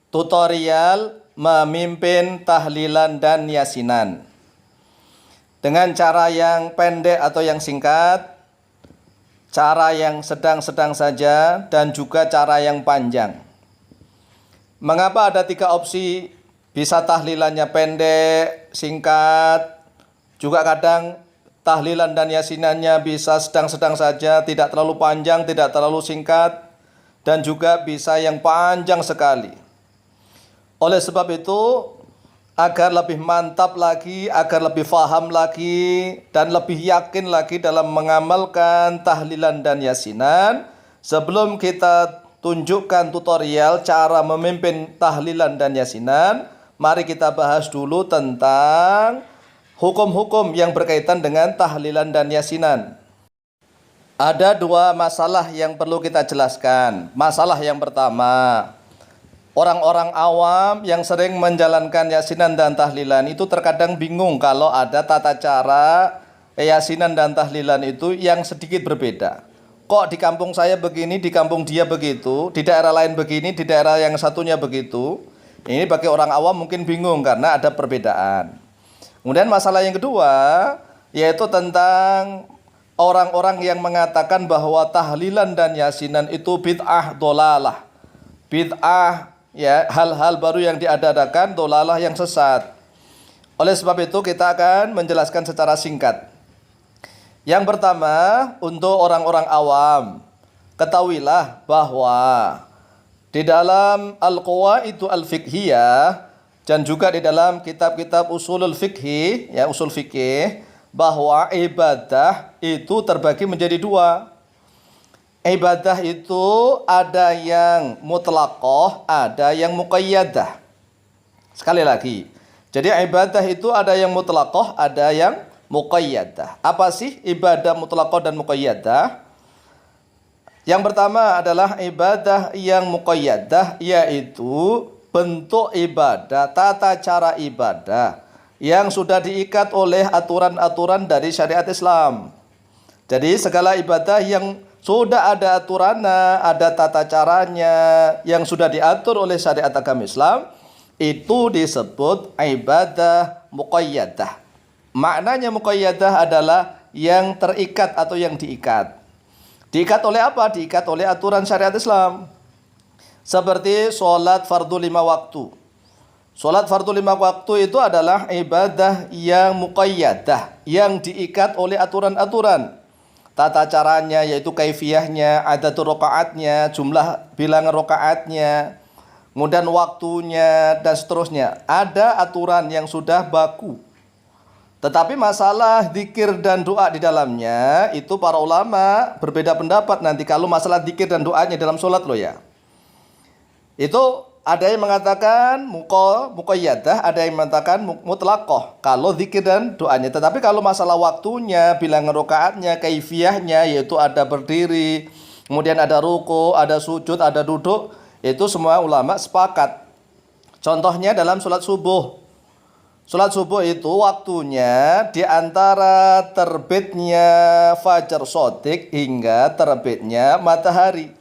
tutorial memimpin tahlilan dan yasinan dengan cara yang pendek atau yang singkat, cara yang sedang-sedang saja, dan juga cara yang panjang. Mengapa ada 3 opsi? Bisa tahlilannya pendek, singkat, juga kadang tahlilan dan yasinannya bisa sedang-sedang saja, tidak terlalu panjang, tidak terlalu singkat, dan juga bisa yang panjang sekali. Oleh sebab itu, agar lebih mantap lagi, agar lebih faham lagi, dan lebih yakin lagi dalam mengamalkan tahlilan dan yasinan, sebelum kita tunjukkan tutorial cara memimpin tahlilan dan yasinan, mari kita bahas dulu tentang hukum-hukum yang berkaitan dengan tahlilan dan yasinan. Ada 2 masalah yang perlu kita jelaskan. Masalah yang pertama, orang-orang awam yang sering menjalankan yasinan dan tahlilan itu terkadang bingung kalau ada tata cara yasinan dan tahlilan itu yang sedikit berbeda. Kok di kampung saya begini, di kampung dia begitu, di daerah lain begini, di daerah yang satunya begitu. Ini bagi orang awam mungkin bingung karena ada perbedaan. Kemudian masalah yang kedua yaitu tentang orang-orang yang mengatakan bahwa tahlilan dan yasinan itu bid'ah dolalah. Bid'ah, ya, hal-hal baru yang diadakan, dolalah yang sesat. Oleh sebab itu kita akan menjelaskan secara singkat. Yang pertama, untuk orang-orang awam, ketahuilah bahwa di dalam Al-Qawaidul Al-Fiqhiyah dan juga di dalam kitab-kitab usulul fiqhi, ya, usul fikih, bahwa ibadah itu terbagi menjadi 2. Ibadah itu ada yang mutlaqah, ada yang muqayyadah. Sekali lagi, jadi ibadah itu ada yang mutlaqah, ada yang muqayyadah. Apa sih ibadah mutlaqah dan muqayyadah? Yang pertama adalah ibadah yang muqayyadah, yaitu bentuk ibadah, tata cara ibadah yang sudah diikat oleh aturan-aturan dari syariat Islam. Jadi segala ibadah yang sudah ada aturannya, ada tata caranya, yang sudah diatur oleh syariat agama Islam, itu disebut ibadah muqayyadah. Maknanya muqayyadah adalah yang terikat atau yang diikat. Diikat oleh apa? Diikat oleh aturan syariat Islam. Seperti sholat fardu 5 waktu. Sholat fardu 5 waktu itu adalah ibadah yang muqayyadah, yang diikat oleh aturan-aturan. Tata caranya yaitu kaifiyahnya, adatul rakaatnya, jumlah bilangan rakaatnya, kemudian waktunya, dan seterusnya. Ada aturan yang sudah baku. Tetapi masalah zikir dan doa di dalamnya, itu para ulama berbeda pendapat nanti kalau masalah zikir dan doanya dalam sholat loh ya. Itu ada yang mengatakan muqayyadah, ada yang mengatakan mutlaqah kalau zikir dan doanya. Tetapi kalau masalah waktunya, bilangan rakaatnya, kaifiyahnya, yaitu ada berdiri, kemudian ada ruku, ada sujud, ada duduk, itu semua ulama sepakat. Contohnya dalam sholat subuh. Sholat subuh itu waktunya di antara terbitnya fajar shadiq hingga terbitnya matahari.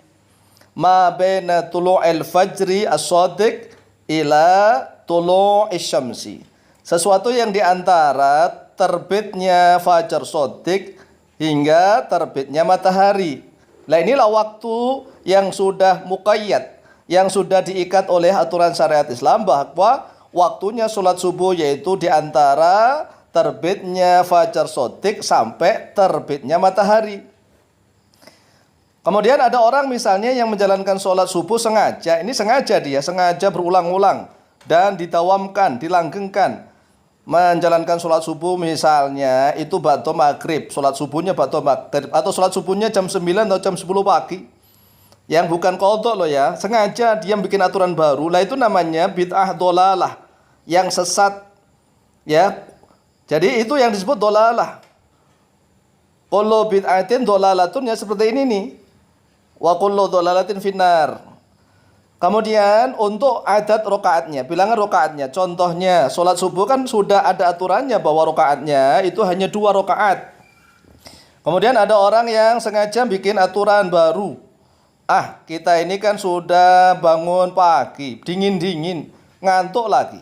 Ma baina tulu'il fajri as-shadiq ila tulu'is syamsi. Sesuatu yang di antara terbitnya fajar shadiq hingga terbitnya matahari. Nah, inilah waktu yang sudah muqayyad, yang sudah diikat oleh aturan syariat Islam bahwa waktunya sholat subuh yaitu di antara terbitnya fajar shadiq sampai terbitnya matahari. Kemudian ada orang misalnya yang menjalankan sholat subuh sengaja. Ini sengaja dia, sengaja berulang-ulang dan ditawamkan, dilanggengkan. Menjalankan sholat subuh misalnya itu ba'da maghrib. Sholat subuhnya ba'da maghrib. Atau sholat subuhnya jam 9 atau jam 10 pagi. Yang bukan qadha loh ya. Sengaja dia bikin aturan baru. Lah itu namanya bid'ah dolalah. Yang sesat. Ya. Jadi itu yang disebut dolalah. Kullu bid'atin dolalatun ya seperti ini nih. Wa kullu dolalatin finnar. Kemudian untuk adat rokaatnya, bilangan rokaatnya. Contohnya sholat subuh kan sudah ada aturannya bahwa rokaatnya itu hanya 2 rokaat. Kemudian ada orang yang sengaja bikin aturan baru. Kita ini kan sudah bangun pagi, dingin-dingin, ngantuk lagi.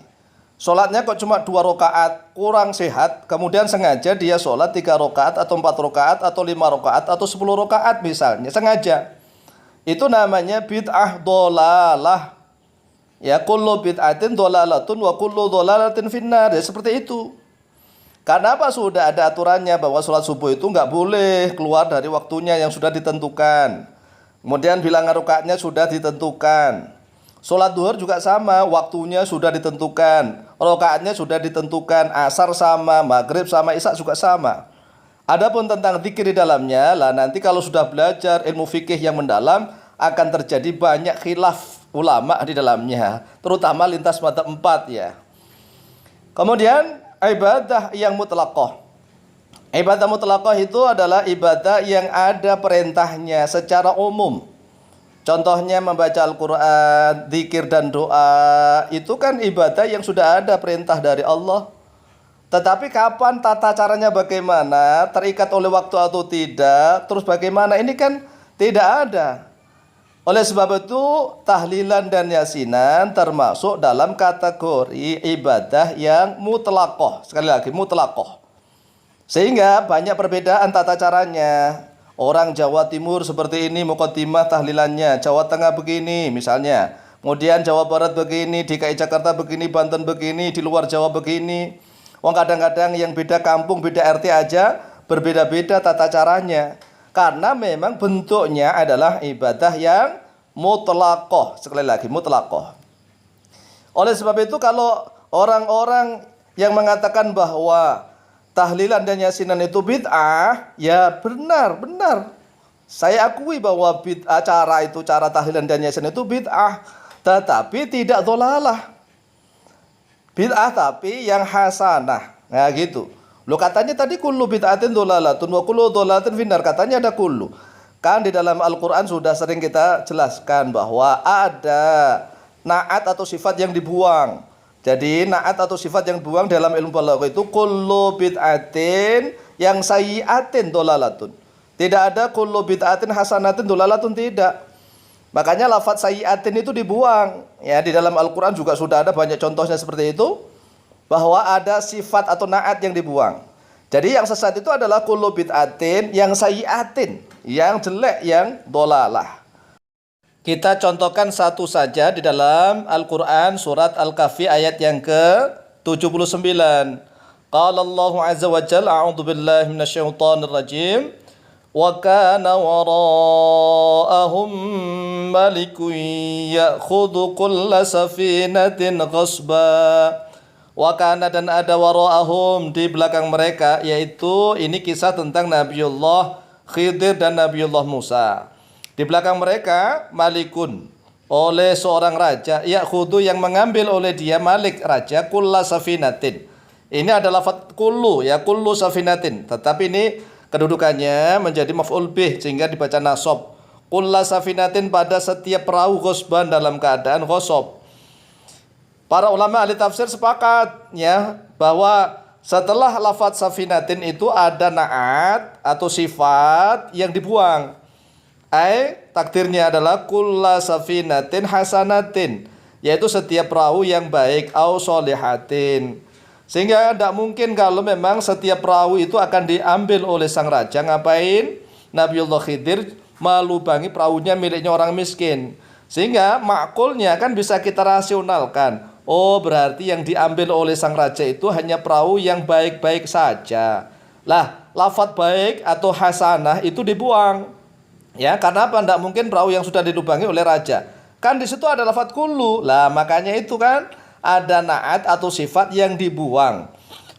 Sholatnya kok cuma 2 rakaat, kurang sehat. Kemudian sengaja dia sholat 3 rakaat atau 4 rakaat atau 5 rakaat atau 10 rakaat misalnya, sengaja. Itu namanya bid'ah dolalah. Ya, kullu bid'atin dolalatun wa kullu dolalatin finnar. Ya, seperti itu. Karena apa? Sudah ada aturannya bahwa sholat subuh itu nggak boleh keluar dari waktunya yang sudah ditentukan. Kemudian bilangan rakaatnya sudah ditentukan. Sholat duhur juga sama, waktunya sudah ditentukan, rakaatnya sudah ditentukan, asar sama, maghrib sama, isya juga sama. Adapun tentang zikir di dalamnya, lah nanti kalau sudah belajar ilmu fikih yang mendalam, akan terjadi banyak khilaf ulama di dalamnya, terutama lintas madzhab 4 ya. Kemudian ibadah yang mutlaqah. Ibadah mutlaqah itu adalah ibadah yang ada perintahnya secara umum. Contohnya membaca Al-Quran, zikir dan doa, itu kan ibadah yang sudah ada perintah dari Allah. Tetapi kapan, tata caranya bagaimana, terikat oleh waktu atau tidak, terus bagaimana, ini kan tidak ada. Oleh sebab itu, tahlilan dan yasinan termasuk dalam kategori ibadah yang mutlaqah. Sekali lagi, mutlaqah. Sehingga banyak perbedaan tata caranya. Orang Jawa Timur seperti ini muqaddimah tahlilannya, Jawa Tengah begini misalnya, kemudian Jawa Barat begini, DKI Jakarta begini, Banten begini, di luar Jawa begini. Kadang-kadang yang beda kampung, beda RT aja berbeda-beda tata caranya. Karena memang bentuknya adalah ibadah yang mutlaqah. Sekali lagi, mutlaqah. Oleh sebab itu kalau orang-orang yang mengatakan bahwa tahlilan dan yasinan itu bid'ah, ya benar. Saya akui bahwa bid'ah, cara tahlilan dan yasinan itu bid'ah, tetapi tidak dhalalah. Bid'ah tapi yang hasanah. Nah gitu. Lo katanya tadi kullu bid'atin dhalalatun wa kullu dhalalatin finnar, katanya ada kullu. Kan di dalam Al-Qur'an sudah sering kita jelaskan bahwa ada naat atau sifat yang dibuang. Jadi naat atau sifat yang buang dalam ilmu balaghah itu kullu bid'atin yang sayyi'atin dolalatun. Tidak ada kullu bid'atin hasanatin dolalatun, tidak. Makanya lafaz sayyi'atin itu dibuang. Ya, di dalam Al-Qur'an juga sudah ada banyak contohnya seperti itu, bahwa ada sifat atau naat yang dibuang. Jadi yang sesat itu adalah kullu bid'atin yang sayyi'atin, yang jelek, yang dolalah. Kita contohkan satu saja di dalam Al-Quran surat Al-Kahfi ayat yang ke-79. Qala Allahu azza wa jalla, a'udzu billahi minasyaitonir rajim. Wa kana wara'ahum malikun ya'khudhu kulla safinatin ghasba. Wa kana, dan ada wara'ahum, di belakang mereka, yaitu ini kisah tentang Nabiullah Khidir dan Nabiullah Musa. Di belakang mereka malikun, oleh seorang raja, ya'khudhu, yang mengambil oleh dia, malik raja, kulla safinatin. Ini adalah lafaz kullu, ya, kullu safinatin, tetapi ini kedudukannya menjadi maf'ul bih sehingga dibaca nasab. Kulla safinatin, pada setiap perahu, ghasban, dalam keadaan ghasab. Para ulama ahli tafsir sepakat ya bahwa setelah lafaz safinatin itu ada naat atau sifat yang dibuang. Takdirnya adalah kulla safinatin hasanatin, yaitu setiap perahu yang baik, au solihatin. Sehingga tidak mungkin kalau memang setiap perahu itu akan diambil oleh sang raja. Ngapain Nabiullah Khidir melubangi perahunya miliknya orang miskin? Sehingga makulnya kan bisa kita rasionalkan. Oh, berarti yang diambil oleh sang raja itu hanya perahu yang baik-baik saja. Lah, lafaz baik atau hasanah itu dibuang. Ya, karena apa? Tidak mungkin perahu yang sudah dilubangi oleh raja. Kan di situ ada lafaz kullu. Lah, makanya itu kan ada naat atau sifat yang dibuang.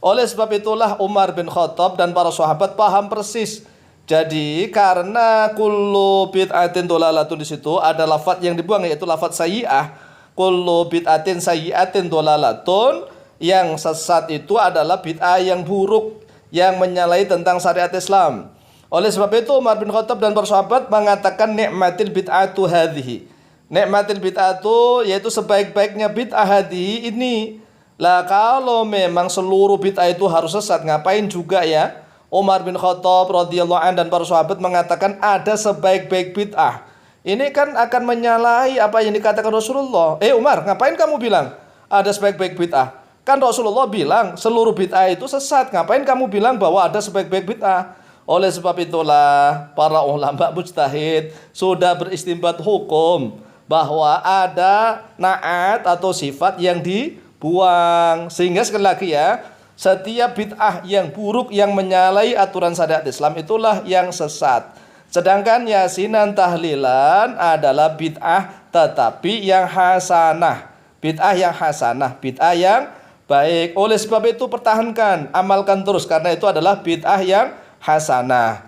Oleh sebab itulah Umar bin Khattab dan para sahabat paham persis. Jadi karena kullu bid'atin dolalatun, di situ ada lafaz yang dibuang, yaitu lafaz sayyi'ah. Kullu bid'atin sayyi'atin dolalatun, yang sesat itu adalah bid'ah yang buruk, yang menyalahi tentang syariat Islam. Oleh sebab itu Umar bin Khattab dan para sahabat mengatakan ni'matil bid'atu hadhihi. Ni'matil bid'atu, yaitu sebaik-baiknya bid'ah hadhihi ini. Lah kalau memang seluruh bid'ah itu harus sesat, ngapain juga ya? Umar bin Khattab radhiyallahu anhu dan para sahabat mengatakan ada sebaik-baik bid'ah, Ini kan akan menyalahi apa yang dikatakan Rasulullah. Umar, ngapain kamu bilang ada sebaik-baik bid'ah? Kan Rasulullah bilang seluruh bid'ah itu sesat. Ngapain kamu bilang bahwa ada sebaik-baik bid'ah? Oleh sebab itulah para ulama mujtahid sudah beristinbat hukum bahwa ada naat atau sifat yang dibuang. Sehingga sekali lagi ya, setiap bid'ah yang buruk yang menyalahi aturan syariat Islam itulah yang sesat. Sedangkan yasinan tahlilan adalah bid'ah tetapi yang hasanah. Bid'ah yang hasanah, bid'ah yang baik. Oleh sebab itu pertahankan, amalkan terus karena itu adalah bid'ah yang hasanah.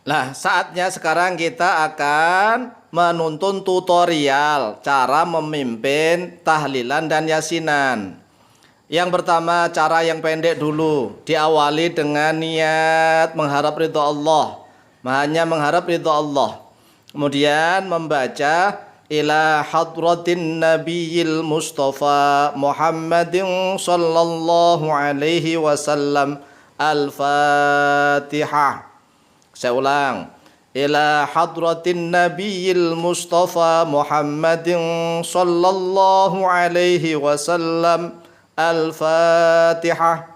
Nah, saatnya sekarang kita akan menuntun tutorial cara memimpin tahlilan dan yasinan. Yang pertama, cara yang pendek dulu. Diawali dengan niat mengharap ridha Allah. Hanya mengharap ridha Allah. Kemudian membaca ila hadratin nabiyil mustafa Muhammadin sallallahu alaihi wasallam al-Fatihah. Saya ulang. Ila hadratin nabiyil mustafa Muhammadin sallallahu alaihi wasallam al-Fatihah.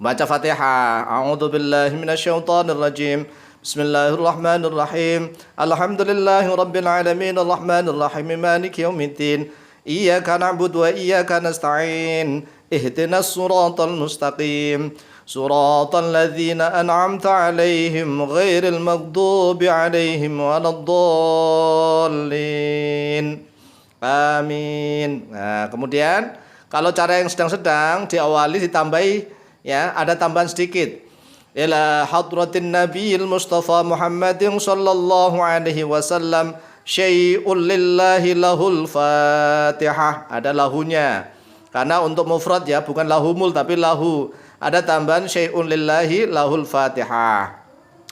Baca Fatihah. A'udzu billahi minasyaitonir rajim. Bismillahirrahmanirrahim. Alhamdulillahi rabbil alamin arrahmanir rahim maliki yaumiddin. Iyyaka na'budu wa iyyaka nasta'in. Ihdinas siratal mustaqim. Siratal ladzina an'amta 'alaihim ghairil maghdubi 'alaihim waladdallin. Amin. Nah, kemudian kalau cara yang sedang-sedang diawali ditambahi ya, ada tambahan sedikit. Ila hadratin nabiyil mustafa Muhammadin sallallahu alaihi wasallam syai'un lillahi lahul Fatihah. Ada lahunya. Karena untuk mufrad ya, bukan lahumul tapi lahu. Ada tambahan syai'un lillahi lahul Fatihah.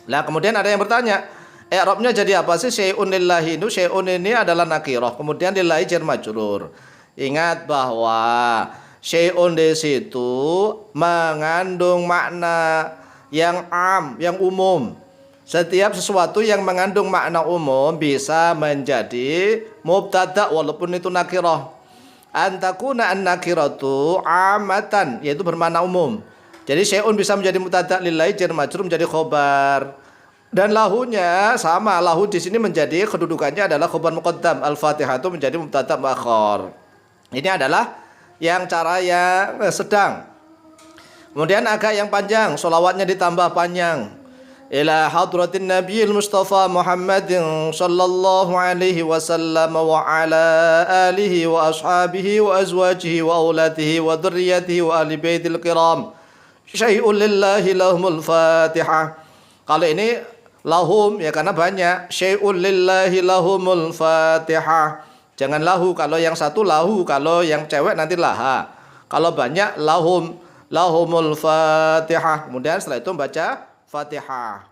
Nah, kemudian ada yang bertanya, i'rabnya jadi apa sih syai'un lillahi itu? Syai'un ini adalah nakirah, kemudian lillahi jar majrur. Ingat bahwa syai'un di situ mengandung makna yang am, yang umum. Setiap sesuatu yang mengandung makna umum bisa menjadi mubtada walaupun itu nakirah. Antakuna an-nakiratu amatan, yaitu bermakna umum. Jadi syai'un bisa menjadi mubtada lillahi jar majrur menjadi khobar. Dan lahunya sama, lahu di sini menjadi kedudukannya adalah khobar muqaddam, al-Fatihah itu menjadi mubtada muakhar. Ini adalah yang cara yang sedang. Kemudian agak yang panjang, sholawatnya ditambah panjang. Ila hadratin nabiyil mustafa Muhammadin sallallahu alaihi wasallam wa ala alihi wa ashabihi wa azwajihi wa auladihi wa dzurriyyatihi wa ahli baitil kiram. Syai'un lillahi lahumul Fatihah. Kalau ini lahum ya karena banyak. Syai'un lillahi lahumul Fatihah. Jangan lahu, kalau yang satu lahu, kalau yang cewek nanti laha. Kalau banyak lahum, lahumul Fatihah. Kemudian setelah itu membaca Fatihah.